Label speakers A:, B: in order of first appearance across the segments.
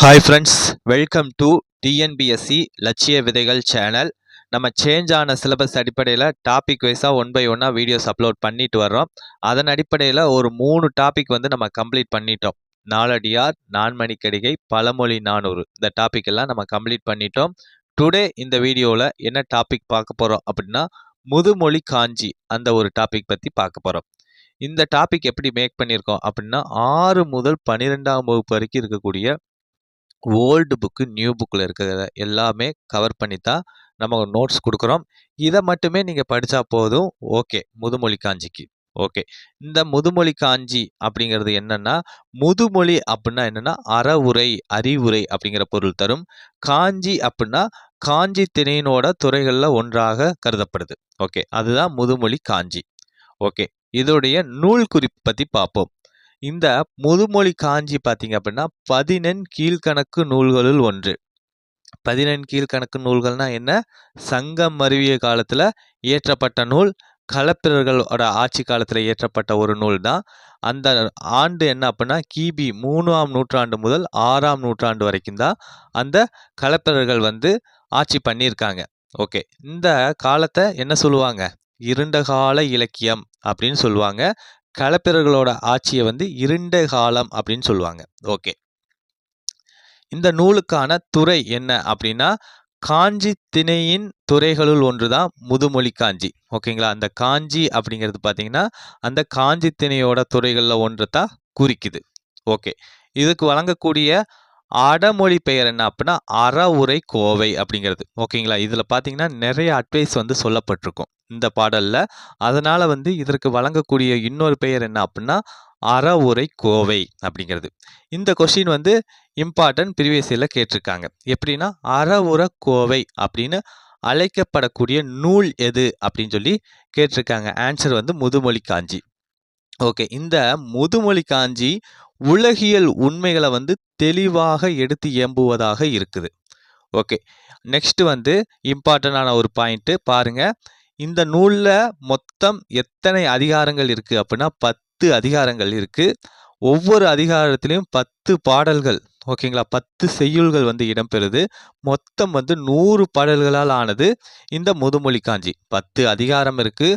A: Hi friends, welcome to TNPSC லட்சிய விதைகள் channel. நம்ம சேஞ்ச் ஆன சிலபஸ் அடிப்படையில் டாபிக் வைஸாக ஒன் பை ஒன்னாக வீடியோஸ் அப்லோட் பண்ணிட்டு வர்றோம். அதன் அடிப்படையில் ஒரு 3 டாபிக் நம்ம கம்ப்ளீட் பண்ணிட்டோம். நாலடியார், நான்மணிக்கடிகை, பழமொழி 400 இந்த டாபிக் எல்லாம் நம்ம கம்ப்ளீட் பண்ணிட்டோம். டுடே இந்த வீடியோவில் என்ன டாபிக் பார்க்க போகிறோம் அப்படின்னா, முதுமொழி காஞ்சி அந்த ஒரு டாபிக் பற்றி பார்க்க போகிறோம். இந்த டாபிக் எப்படி மேக் பண்ணியிருக்கோம் அப்படின்னா, 6 முதல் 12ஆம் வகுப்பு வரைக்கும் இருக்கக்கூடிய ஓல்டு புக்கு, நியூ புக்கில் இருக்கிறத எல்லாமே கவர் பண்ணி தான் நம்ம நோட்ஸ் கொடுக்குறோம். இதை மட்டுமே நீங்கள் படித்தா போதும். ஓகே, முதுமொழி காஞ்சிக்கு ஓகே. இந்த முதுமொழி காஞ்சி அப்படிங்கிறது என்னன்னா, முதுமொழி அப்படின்னா என்னன்னா அறவுரை, அறிவுரை அப்படிங்கிற பொருள் தரும். காஞ்சி அப்படின்னா காஞ்சி திணையினோட துறைகளில் ஒன்றாக கருதப்படுது. ஓகே, அதுதான் முதுமொழி காஞ்சி. ஓகே, இதோடைய நூல் குறிப்பு பற்றி பார்ப்போம். இந்த முதுமொழி காஞ்சி பார்த்தீங்க அப்படின்னா 14 கீழ்கணக்கு நூல்களுள் ஒன்று. 14 கீழ்கணக்கு நூல்கள்னா என்ன? சங்கம் மருவிய காலத்தில் இயற்றப்பட்ட நூல், களப்பிரர்களோட ஆட்சி காலத்தில் இயற்றப்பட்ட ஒரு நூல் தான். அந்த ஆண்டு என்ன அப்படின்னா கிபி 3ஆம் நூற்றாண்டு முதல் 6ஆம் நூற்றாண்டு வரைக்கும் தான் அந்த களப்பிரர்கள் ஆட்சி பண்ணியிருக்காங்க. ஓகே, இந்த காலத்தை என்ன சொல்லுவாங்க? இருண்ட கால இலக்கியம் அப்படின்னு சொல்லுவாங்க. களப்பிரர்களோட ஆட்சியை இருண்ட காலம் அப்படின்னு சொல்லுவாங்க. ஓகே, இந்த நூலுக்கான துறை என்ன அப்படின்னா, காஞ்சி திணையின் துறைகளுள் ஒன்று தான் முதுமொழி காஞ்சி. ஓகேங்களா, அந்த காஞ்சி அப்படிங்கிறது பார்த்தீங்கன்னா அந்த காஞ்சி திணையோட துறைகளில் ஒன்று தான் குறிக்குது. ஓகே, இதுக்கு வழங்கக்கூடிய அடமொழி பெயர் என்ன அப்படின்னா அறவுரை கோவை அப்படிங்கிறது. ஓகேங்களா, இதில் பார்த்தீங்கன்னா நிறைய அட்வைஸ் சொல்லப்பட்டிருக்கும் இந்த பாடலில். அதனால் இதற்கு வழங்கக்கூடிய இன்னொரு பெயர் என்ன அப்படின்னா அறவுரை கோவை அப்படிங்கிறது. இந்த கொஸ்டின் இம்பார்ட்டன்ட் ப்ரீவியஸ் இயரில் கேட்டிருக்காங்க. எப்படின்னா அறவுரை கோவை அப்படின்னு அழைக்கப்படக்கூடிய நூல் எது அப்படின்னு சொல்லி கேட்டிருக்காங்க. ஆன்சர் முதுமொழி காஞ்சி. ஓகே, இந்த முதுமொழி காஞ்சி உலகியல் உண்மைகளை தெளிவாக எடுத்து இயம்புவதாக இருக்குது. ஓகே, நெக்ஸ்ட் இம்பார்ட்டண்டான ஒரு பாயிண்ட் பாருங்க. இந்த நூலில் மொத்தம் எத்தனை அதிகாரங்கள் இருக்கு அப்படின்னா 10 அதிகாரங்கள் இருக்கு. ஒவ்வொரு அதிகாரத்திலையும் 10 பாடல்கள். ஓகேங்களா, 10 செய்யுள்கள் இடம்பெறுது. மொத்தம் 100 பாடல்களால் ஆனது இந்த முதுமொழி காஞ்சி. 10 அதிகாரம் இருக்கு.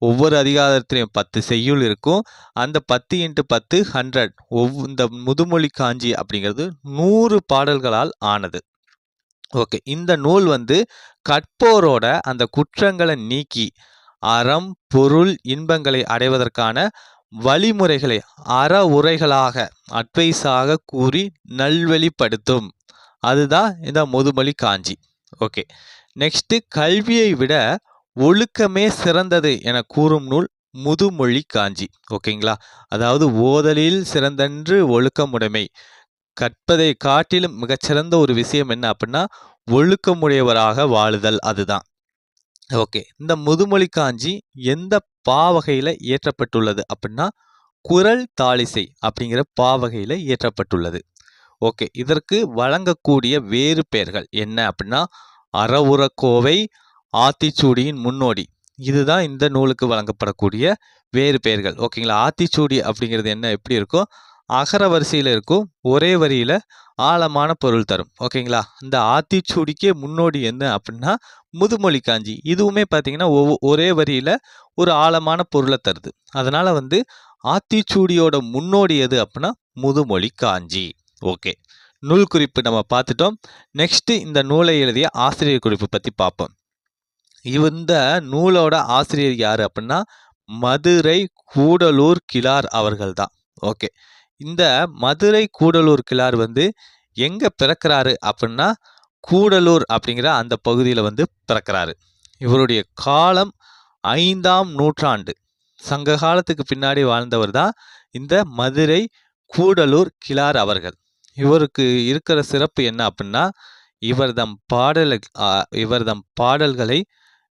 A: ஒவ்வொரு அதிகாரத்திலையும் 10 செய்யுள் இருக்கும். அந்த 10 × 10 100. இந்த முதுமொழி காஞ்சி அப்படிங்கிறது 100 பாடல்களால் ஆனது. ஓகே, இந்த நூல் கற்போரோட அந்த குற்றங்களை நீக்கி அறம், பொருள், இன்பங்களை அடைவதற்கான வழிமுறைகளை அற உரைகளாக அட்வைஸாக கூறி நல்வழிப்படுத்தும். அதுதான் இந்த முதுமொழி காஞ்சி. ஓகே, நெக்ஸ்ட் கல்வியை விட ஒழுக்கமே சிறந்தது என கூறும் நூல் முதுமொழி காஞ்சி. ஓகேங்களா, அதாவது ஓதலில் சிறந்தன்று ஒழுக்கமுடைமை. கற்பதை காட்டிலும் மிகச்சிறந்த ஒரு விஷயம் என்ன அப்படின்னா ஒழுக்கமுடையவராக வாழுதல். அதுதான். ஓகே, இந்த முதுமொழி காஞ்சி எந்த பாவகையில் இயற்றப்பட்டுள்ளது அப்படின்னா குறள் தாளிசை அப்படிங்கிற பாவகையில் இயற்றப்பட்டுள்ளது. ஓகே, இதற்கு வழங்கக்கூடிய வேறு பெயர்கள் என்ன அப்படின்னா அறவுரக்கோவை, ஆத்திச்சூடியின் முன்னோடி. இதுதான் இந்த நூலுக்கு வழங்கப்படக்கூடிய வேறு பெயர்கள். ஓகேங்களா, ஆத்திச்சூடி அப்படிங்கிறது என்ன எப்படி இருக்கும்? அகர வரிசையில் இருக்கும், ஒரே வரியில் ஆழமான பொருள் தரும். ஓகேங்களா, இந்த ஆத்திச்சூடிக்கே முன்னோடி என்ன அப்படின்னா முதுமொழி காஞ்சி. இதுவுமே பார்த்தீங்கன்னா ஒரே வரியில் ஒரு ஆழமான பொருளை தருது. அதனால் ஆத்திச்சூடியோட முன்னோடி எது அப்படின்னா முதுமொழி காஞ்சி. ஓகே, நூல் குறிப்பு நம்ம பார்த்துட்டோம். நெக்ஸ்ட் இந்த நூலை எழுதிய ஆசிரியர் குறிப்பு பற்றி பார்ப்போம். இந்த நூலோட ஆசிரியர் யார் அப்படின்னா மதுரை கூடலூர் கிழார் அவர்கள் தான். ஓகே, இந்த மதுரை கூடலூர் கிழார் எங்கே பிறக்கிறாரு அப்படின்னா கூடலூர் அப்படிங்கிற அந்த பகுதியில் பிறக்கிறாரு. இவருடைய காலம் 5ஆம் நூற்றாண்டு. சங்க காலத்துக்கு பின்னாடி வாழ்ந்தவர் தான் இந்த மதுரை கூடலூர் கிழார் அவர்கள். இவருக்கு இருக்கிற சிறப்பு என்ன அப்படின்னா இவர்தம் பாடல்களை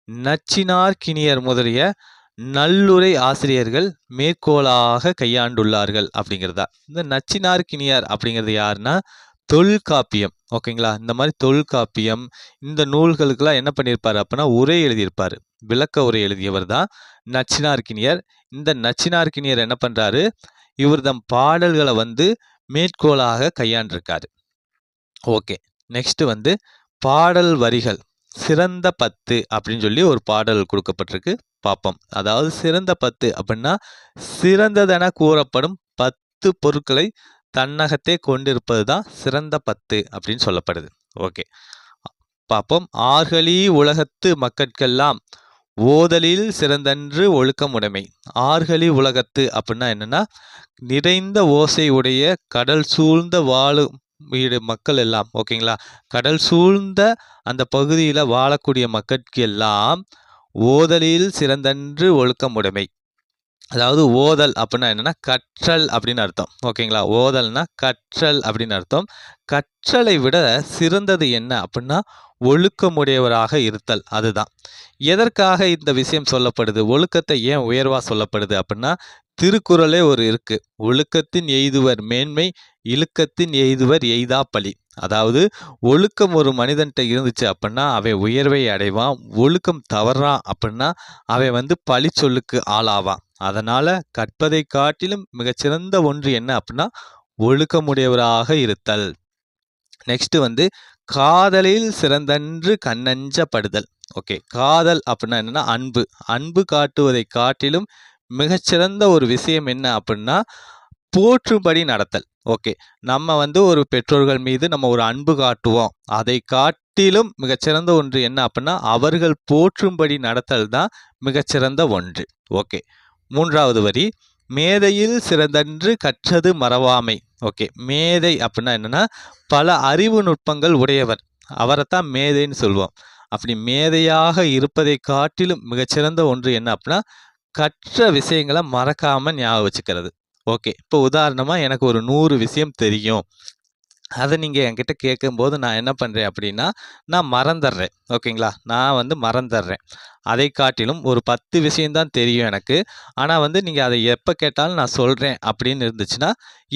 A: நச்சினார்க்கினியர் முதலிய நல்லுரை ஆசிரியர்கள் மேற்கோளாக கையாண்டுள்ளார்கள் அப்படிங்கிறதா. இந்த நச்சினார்க்கினியர் அப்படிங்கிறது யாருன்னா தொல்காப்பியம். ஓகேங்களா, இந்த மாதிரி தொல்காப்பியம் இந்த நூல்களுக்கெல்லாம் என்ன பண்ணியிருப்பாரு அப்படின்னா உரை எழுதியிருப்பாரு. விளக்க உரை எழுதியவர் தான் நச்சினார்க்கினியர். இந்த நச்சினார்க்கினியர் என்ன பண்றாரு? இவர்தம் பாடல்களை மேற்கோளாக கையாண்டிருக்காரு. ஓகே. நெக்ஸ்ட் வந்து பாடல் வரிகள். சிறந்த 10 அப்படின்னு சொல்லி ஒரு பாடல் கொடுக்கப்பட்டிருக்கு. பார்ப்போம். அதாவது சிறந்த 10 அப்படின்னா, சிறந்ததென கூறப்படும் 10 பொருட்களை தன்னகத்தே கொண்டிருப்பது தான் சிறந்த 10 அப்படின்னு சொல்லப்படுது. ஓகே. பார்ப்போம். ஆர்களி உலகத்து மக்கட்கெல்லாம் ஓதலில் சிறந்தன்று ஒழுக்கமுடைமை. ஆர்களி உலகத்து அப்படின்னா என்னன்னா, நிறைந்த ஓசை உடைய கடல் சூழ்ந்த வாழும் வீடு மக்கள் எல்லாம் ஓகேங்களா. கடல் சூழ்ந்த அந்த பகுதியில் வாழக்கூடிய மக்களுக்கு எல்லாம் ஓதலில் சிறந்தன்று ஒழுக்கமுடைமை. அதாவது ஓதல் அப்படின்னா என்னன்னா கற்றல் அப்படின்னு அர்த்தம் ஓகேங்களா. ஓதல்னா கற்றல் அப்படின்னு அர்த்தம். கற்றலை விட சிறந்தது என்ன அப்படின்னா ஒழுக்கமுடையவராக இருத்தல். அதுதான். எதற்காக இந்த விஷயம் சொல்லப்படுது, ஒழுக்கத்தை ஏன் உயர்வா சொல்லப்படுது அப்படின்னா, திருக்குறளே ஒரு இருக்கு. ஒழுக்கத்தின் எய்துவர் மேன்மை, இழுக்கத்தின் எய்துவர் எய்தா பழி. அதாவது ஒழுக்கம் ஒரு மனிதன்கிட்ட இருந்துச்சு அப்படின்னா அவன் உயர்வை அடைவான். ஒழுக்கம் தவறான் அப்படின்னா அவன் வந்து பழி சொல்லுக்கு ஆளாவான். அதனால கற்பதை காட்டிலும் மிகச்சிறந்த ஒன்று என்ன அப்படின்னா ஒழுக்கமுடையவராக இருத்தல். நெக்ஸ்ட் வந்து காதலில் சிறந்தன்று கண்ணஞ்சப்படுதல். ஓகே. காதல் அப்படின்னா என்னன்னா அன்பு. அன்பு காட்டுவதை காட்டிலும் மிகச்சிறந்த ஒரு விஷயம் என்ன அப்படின்னா போற்றும்படி நடத்தல். ஓகே. நம்ம வந்து ஒரு பெற்றோர்கள் மீது நம்ம ஒரு அன்பு காட்டுவோம். அதை காட்டிலும் மிகச்சிறந்த ஒன்று என்ன அப்படின்னா அவர்கள் போற்றும்படி நடத்தல் தான் மிகச்சிறந்த ஒன்று. ஓகே. 3வது வரி மேதையில் சிறந்தன்று கற்றது மறவாமை. ஓகே. மேதை அப்படின்னா என்னன்னா பல அறிவு நுட்பங்கள் உடையவர். அவரைத்தான் மேதைன்னு சொல்லுவோம். அப்படி மேதையாக இருப்பதை காட்டிலும் மிகச்சிறந்த ஒன்று என்ன அப்படின்னா கற்ற விஷயங்களை மறக்காம ஞாபகம் வச்சுக்கிறது. ஓகே. இப்போ உதாரணமா எனக்கு ஒரு 100 விஷயம் தெரியும். அதை நீங்கள் என்கிட்ட கேட்கும்போது நான் என்ன பண்ணுறேன் அப்படின்னா நான் மறந்துடுறேன். ஓகேங்களா. நான் வந்து மறந்துடுறேன். அதை காட்டிலும் ஒரு 10 விஷயம்தான் தெரியும் எனக்கு. ஆனால் வந்து நீங்கள் அதை எப்போ கேட்டாலும் நான் சொல்கிறேன் அப்படின்னு இருந்துச்சுன்னா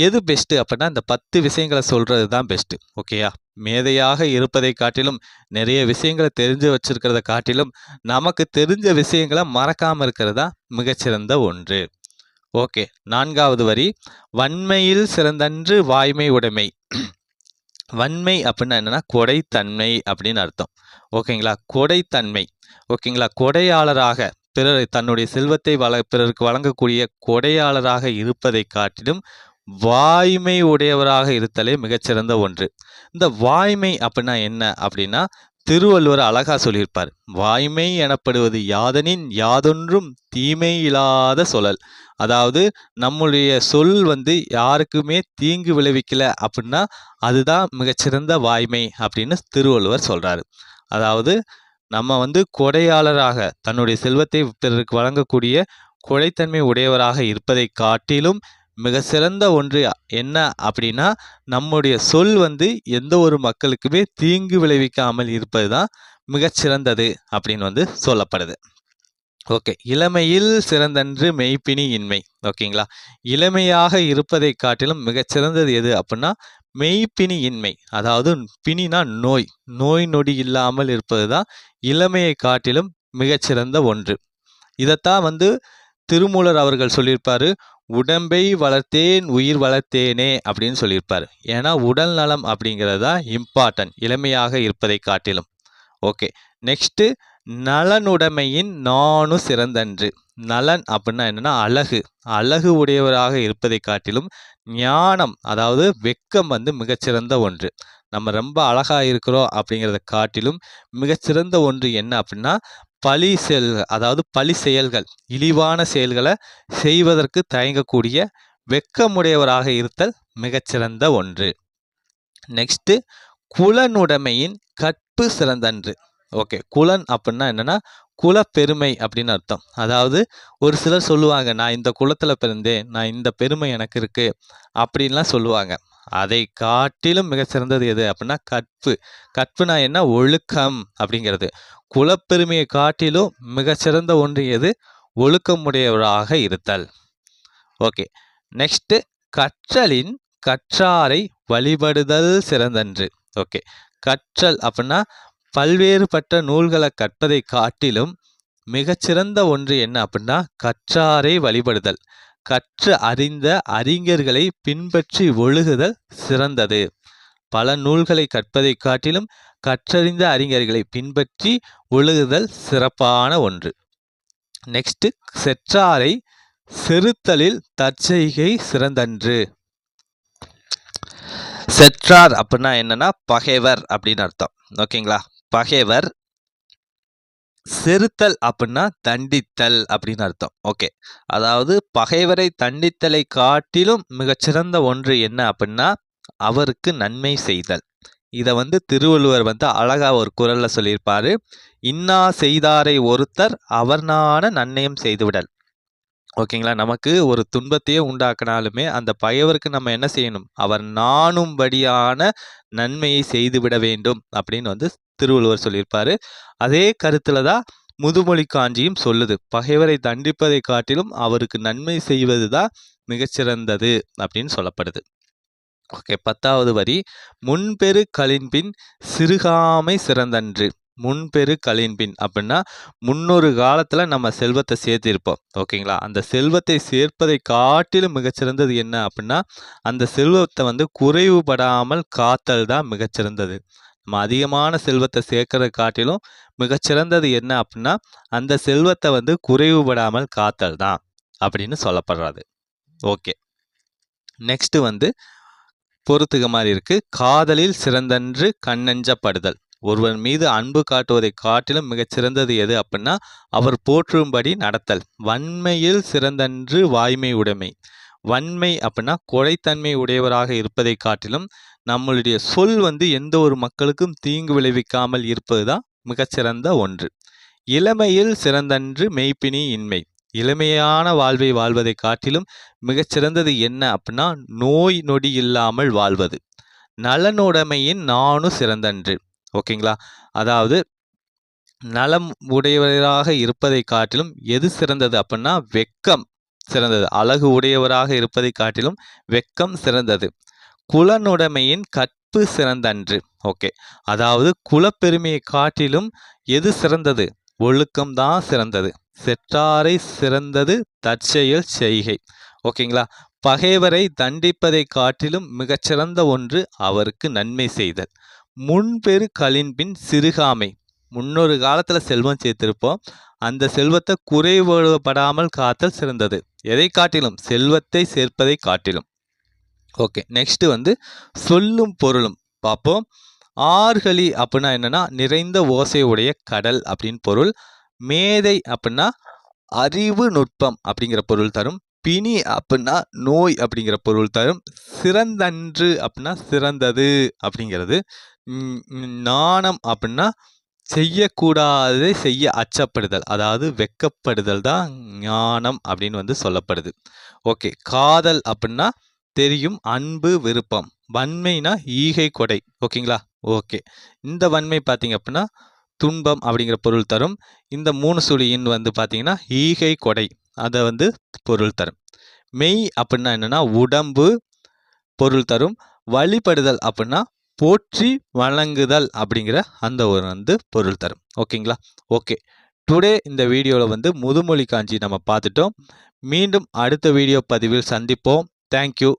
A: எது பெஸ்ட்டு அப்படின்னா இந்த 10 விஷயங்களை சொல்கிறது தான் பெஸ்ட்டு. ஓகேயா. மேதையாக இருப்பதை காட்டிலும் நிறைய விஷயங்களை தெரிஞ்சு வச்சிருக்கிறத காட்டிலும் நமக்கு தெரிஞ்ச விஷயங்களை மறக்காமல் இருக்கிறது தான் மிகச்சிறந்த ஒன்று. ஓகே. 4வது வரி வன்மையில் சிறந்தன்று வாய்மை உடைமை. வன்மை அப்படின்னா என்னன்னா கொடைத்தன்மை அப்படின்னு அர்த்தம். ஓகேங்களா. கொடைத்தன்மை. ஓகேங்களா. கொடையாளராக பிறர் தன்னுடைய செல்வத்தை பிறருக்கு வழங்கக்கூடிய கொடையாளராக இருப்பதை காட்டிலும் வாய்மை உடையவராக இருத்தலே மிகச்சிறந்த ஒன்று. இந்த வாய்மை அப்படின்னா என்ன அப்படின்னா திருவள்ளுவர் அழகா சொல்லியிருப்பார். வாய்மை எனப்படுவது யாதனின் யாதொன்றும் தீமை இல்லாத சொல்லல். அதாவது நம்முடைய சொல் வந்து யாருக்குமே தீங்கு விளைவிக்கல அப்படின்னா அதுதான் மிகச்சிறந்த வாய்மை அப்படின்னு திருவள்ளுவர் சொல்றாரு. அதாவது நம்ம வந்து கொடையாளராக தன்னுடைய செல்வத்தை பிறருக்கு வழங்கக்கூடிய கொடைத்தன்மை உடையவராக இருப்பதை காட்டிலும் மிக சிறந்த ஒன்று என்ன அப்படின்னா நம்முடைய சொல் வந்து எந்த ஒரு மக்களுக்குமே தீங்கு விளைவிக்காமல் இருப்பது தான் மிகச்சிறந்தது அப்படின்னு வந்து சொல்லப்படுது. ஓகே. இளமையில் சிறந்தன்று மெய்ப்பினி இன்மை. ஓகேங்களா. இளமையாக இருப்பதை காட்டிலும் மிகச்சிறந்தது எது அப்படின்னா மெய்ப்பினி இன்மை. அதாவது பிணினா நோய். நோய் நொடி இல்லாமல் இருப்பது தான் இளமையை காட்டிலும் மிகச்சிறந்த ஒன்று. இதைத்தான் வந்து திருமூலர் அவர்கள் சொல்லியிருப்பாரு. உடம்பை வளர்த்தேன் உயிர் வளர்த்தேனே அப்படின்னு சொல்லியிருப்பாரு. ஏன்னா உடல் நலம் அப்படிங்கிறது தான் இம்பார்ட்டன்ட் இளமையாக இருப்பதை காட்டிலும். ஓகே. நெக்ஸ்ட்டு நலனுடைமையின் நானு சிறந்தன்று. நலன் அப்படின்னா என்னன்னா அழகு. அழகு உடையவராக இருப்பதை காட்டிலும் ஞானம் அதாவது வெக்கம் வந்து மிகச்சிறந்த ஒன்று. நம்ம ரொம்ப அழகா இருக்கிறோம் அப்படிங்கிறத காட்டிலும் மிகச்சிறந்த ஒன்று என்ன அப்படின்னா பழி செயல்கள். அதாவது பழி செயல்கள் இழிவான செயல்களை செய்வதற்கு தயங்கக்கூடிய வெக்கமுடையவராக இருத்தல் மிகச்சிறந்த ஒன்று. நெக்ஸ்ட் குலனுடைமையின் கற்பு சிறந்தன்று. ஓகே. குலன் அப்படின்னா என்னன்னா குலப்பெருமை அப்படின்னு அர்த்தம். அதாவது ஒரு சிலர் சொல்லுவாங்க நான் இந்த குலத்துல பிறந்தேன், நான் இந்த பெருமை எனக்கு இருக்கு அப்படின்லாம் சொல்லுவாங்க. அதை காட்டிலும் மிக சிறந்தது எது அப்படின்னா கற்பு. கற்புனா என்ன ஒழுக்கம் அப்படிங்கிறது. குலப்பெருமையை காட்டிலும் மிகச்சிறந்த ஒன்று எது ஒழுக்கமுடையவராக இருத்தல். ஓகே. நெக்ஸ்ட் கற்றலின் கற்றாரை வழிபடுதல் சிறந்தன்று. ஓகே. கற்றல் அப்படின்னா பல்வேறுபட்ட நூல்களை கற்பதை காட்டிலும் மிகச்சிறந்த ஒன்று என்ன அப்படின்னா கற்றாரை வழிபடுதல். கற்று அறிந்த அறிஞர்களை பின்பற்றி ஒழுகுதல் சிறந்தது. பல நூல்களை கற்பதை காட்டிலும் கற்றறிந்த அறிஞர்களை பின்பற்றி ஒழுகுதல் சிறப்பான ஒன்று. நெக்ஸ்ட், செற்றாரை செறுத்தலில் தற்செய்கை சிறந்தன்று. செற்றார் அப்படின்னா என்னன்னா பகைவர் அப்படின்னு அர்த்தம். ஓகேங்களா, பகைவர். செறுத்தல் அப்படின்னா தண்டித்தல் அப்படின்னு அர்த்தம். ஓகே, அதாவது பகைவரை தண்டித்தலை காட்டிலும் மிகச்சிறந்த ஒன்று என்ன அப்படின்னா அவருக்கு நன்மை செய்தல். இதை திருவள்ளுவர் அழகா ஒரு குறள்ல சொல்லியிருப்பாரு. இன்னா செய்தாரை ஒருத்தர் அவர்னான நன்னயம் செய்துவிடல். ஓகேங்களா, நமக்கு ஒரு துன்பத்தையே உண்டாக்கினாலுமே அந்த பகைவருக்கு நம்ம என்ன செய்யணும், அவர் நாணும்படியான நன்மையை செய்துவிட வேண்டும் அப்படின்னு திருவள்ளுவர் சொல்லியிருப்பாரு. அதே கருத்துல தான் முதுமொழி காஞ்சியும் சொல்லுது. பகைவரை தண்டிப்பதை காட்டிலும் அவருக்கு நன்மை செய்வது தான் மிகச்சிறந்தது அப்படின்னு சொல்லப்படுது. ஓகே, 10வது வரி, முன்பெரு களின்பின் சிறுகாமை சிறந்தன்று. முன்பெரு களின்பின் அப்படின்னா முன்னொரு காலத்துல நம்ம செல்வத்தை சேர்த்திருப்போம். ஓகேங்களா, அந்த செல்வத்தை சேர்ப்பதை காட்டிலும் மிகச்சிறந்தது என்ன அப்படின்னா அந்த செல்வத்தை குறைவுபடாமல் காத்தல் தான் மிகச்சிறந்தது. நம்ம அதிகமான செல்வத்தை சேர்க்கறதை காட்டிலும் மிகச்சிறந்தது என்ன அப்படின்னா அந்த செல்வத்தை குறைவுபடாமல் காத்தல் தான் அப்படின்னு சொல்லப்படுறது. ஓகே, நெக்ஸ்ட் பொறுத்துக மாதிரி இருக்கு. காதலில் சிறந்தன்று கண்ணஞ்சப்படுதல். ஒருவர் மீது அன்பு காட்டுவதை காட்டிலும் மிகச்சிறந்தது எது அப்படின்னா அவர் போற்றும்படி நடத்தல். வன்மையில் சிறந்தன்று வாய்மை உடைமை. வன்மை அப்படின்னா கொடைத்தன்மை உடையவராக இருப்பதை காட்டிலும் நம்மளுடைய சொல் எந்த ஒரு மக்களுக்கும் தீங்கு விளைவிக்காமல் இருப்பதுதான் மிகச்சிறந்த ஒன்று. இளமையில் சிறந்தன்று மெய்ப்பினி இன்மை. இளமையான வாழ்வை வாழ்வதை காட்டிலும் மிகச்சிறந்தது என்ன அப்படின்னா நோய் நொடி இல்லாமல் வாழ்வது. நலனுடைமையின் நானு சிறந்தன்று. ஓகேங்களா, அதாவது நலம் உடையவராக இருப்பதை காட்டிலும் எது சிறந்தது அப்படின்னா வெக்கம் சிறந்தது. அழகு உடையவராக இருப்பதை காட்டிலும் வெக்கம் சிறந்தது. குலனுடைமையின் கற்பு சிறந்தன்று. ஓகே, அதாவது குலப்பெருமையை காட்டிலும் எது சிறந்தது, ஒழுக்கம்தான் சிறந்தது. செற்றாரை சிறந்தது தற்செயல் செய்கை. ஓகேங்களா, பகைவரை தண்டிப்பதை காட்டிலும் மிகச்சிறந்த ஒன்று அவருக்கு நன்மை செய்தல். முன்பெரு களின்பின் சிறுகாமை. முன்னொரு காலத்துல செல்வம் சேர்த்திருப்போம், அந்த செல்வத்தை குறைவுபடாமல் காத்தல் சிறந்தது. எதை காட்டிலும், செல்வத்தை சேர்ப்பதை காட்டிலும். ஓகே, நெக்ஸ்ட் சொல்லும் பொருளும் பார்ப்போம். ஆர்கலி அப்படின்னா என்னன்னா நிறைந்த ஓசையுடைய கடல் அப்படின்னு பொருள். மேதை அப்படின்னா அறிவு நுட்பம் அப்படிங்கிற பொருள் தரும். பிணி அப்படின்னா நோய் அப்படிங்கிற பொருள் தரும். சிறந்தன்று அப்படின்னா சிறந்தது அப்படிங்கிறது. நாணம் அப்படின்னா செய்யக்கூடாததை செய்ய அச்சப்படுதல், அதாவது வெக்கப்படுதல் தான் ஞானம் அப்படின்னு சொல்லப்படுது. ஓகே, காதல் அப்படின்னா தெரியும், அன்பு, விருப்பம். வன்மைனா ஈகை கொடை. ஓகேங்களா, ஓகே, இந்த வன்மை பார்த்தீங்க அப்படின்னா துன்பம் அப்படிங்கிற பொருள் தரும். இந்த 3 சுழியின் பார்த்தீங்கன்னா ஈகை கொடை, அதை பொருள் தரும். மெய் அப்படின்னா என்னன்னா உடம்பு பொருள் தரும். வழிபடுதல் அப்படின்னா போற்றி வணங்குதல் அப்படிங்கிற அந்த ஒரு பொருள் தரும். ஓகேங்களா, ஓகே, டுடே இந்த வீடியோவில் முதுமொழி காஞ்சி நம்ம பார்த்துட்டோம். மீண்டும் அடுத்த வீடியோ பதிவில் சந்திப்போம். தேங்க்யூ.